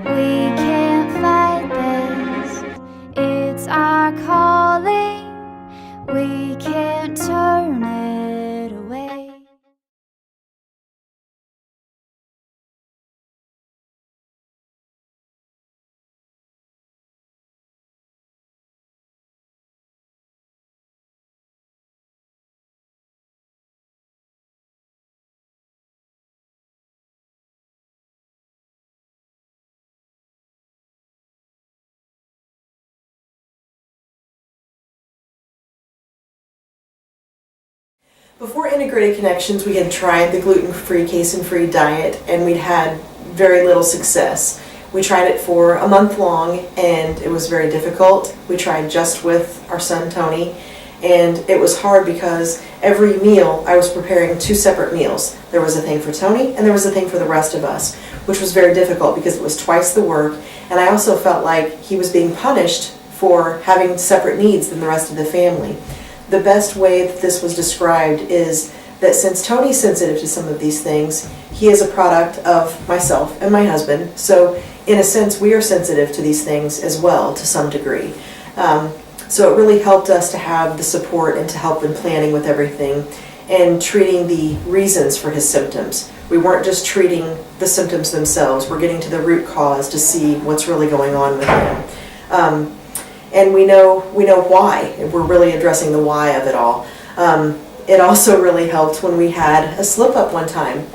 We can't fight this, it's our calling. We can't turn it away. Before Integrated Connections, we had tried the gluten-free, casein-free diet, and we'd had very little success. We tried it for a month long, and it was very difficult. We tried just with our son, Tony, and it was hard because every meal I was preparing 2 separate meals. There was a thing for Tony, and there was a thing for the rest of us, which was very difficult because it was twice the work, and I also felt like he was being punished for having separate needs than the rest of the family. The best way that this was described is that since Tony's sensitive to some of these things, he is a product of myself and my husband. So in a sense, we are sensitive to these things as well to some degree. So it really helped us to have the support and to help in planning with everything and treating the reasons for his symptoms. We weren't just treating the symptoms themselves, we're getting to the root cause to see what's really going on with him. And we know why. We're really addressing the why of it all. It also really helped when we had a slip up one time.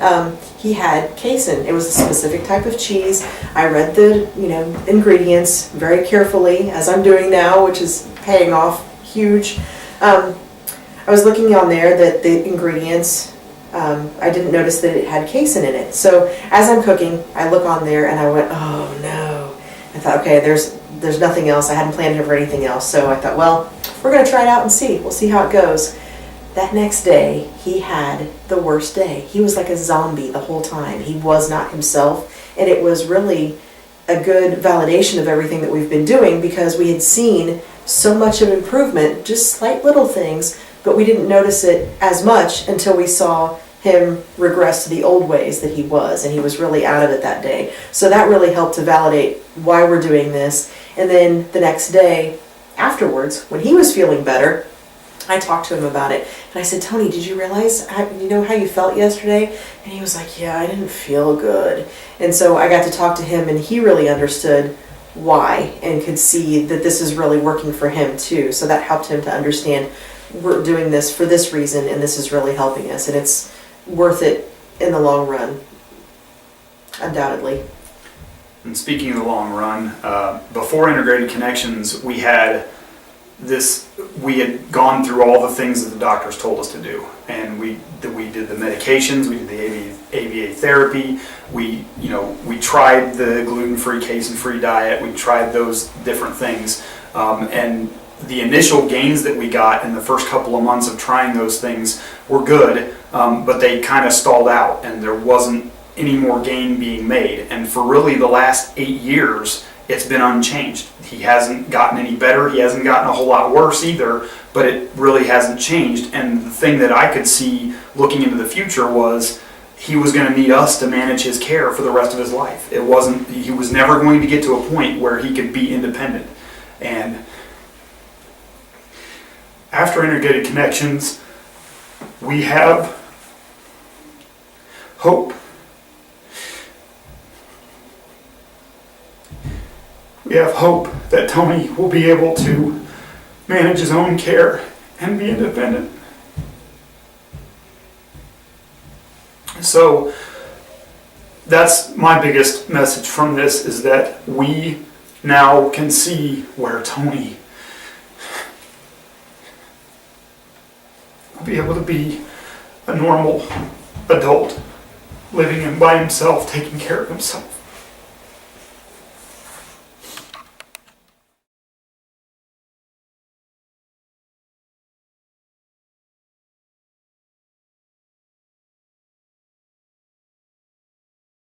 He had casein. It was a specific type of cheese. I read the ingredients very carefully, as I'm doing now, which is paying off huge. I was looking on there that the ingredients, I didn't notice that it had casein in it. So as I'm cooking, I look on there and I went, oh no. I thought, okay, there's nothing else. I hadn't planned for anything else. So I thought, well, we're going to try it out and see. We'll see how it goes. That next day, he had the worst day. He was like a zombie the whole time. He was not himself. And it was really a good validation of everything that we've been doing because we had seen so much of improvement, just slight little things, but we didn't notice it as much until we saw him regress to the old ways that he was, and he was really out of it that day. So that really helped to validate why we're doing this. And then the next day afterwards, when he was feeling better, I talked to him about it. And I said, Tony, did you realize how you felt yesterday? And he was like, yeah, I didn't feel good. And so I got to talk to him, and he really understood why and could see that this is really working for him too. So that helped him to understand we're doing this for this reason, and this is really helping us. And it's worth it in the long run, undoubtedly. And speaking of the long run, before Integrated Connections, we had gone through all the things that the doctors told us to do, and we did the medications, we did the ABA therapy, we tried the gluten-free, casein-free diet, we tried those different things, and the initial gains that we got in the first couple of months of trying those things were good, but they kind of stalled out, and there wasn't any more gain being made. And for really the last 8 years, it's been unchanged. He hasn't gotten any better, he hasn't gotten a whole lot worse either, but it really hasn't changed. And the thing that I could see looking into the future was he was going to need us to manage his care for the rest of his life. He was never going to get to a point where he could be independent. And after Integrated Connections, we have hope. We have hope that Tony will be able to manage his own care and be independent. So that's my biggest message from this, is that we now can see where Tony will be able to be a normal adult, living by himself, taking care of himself.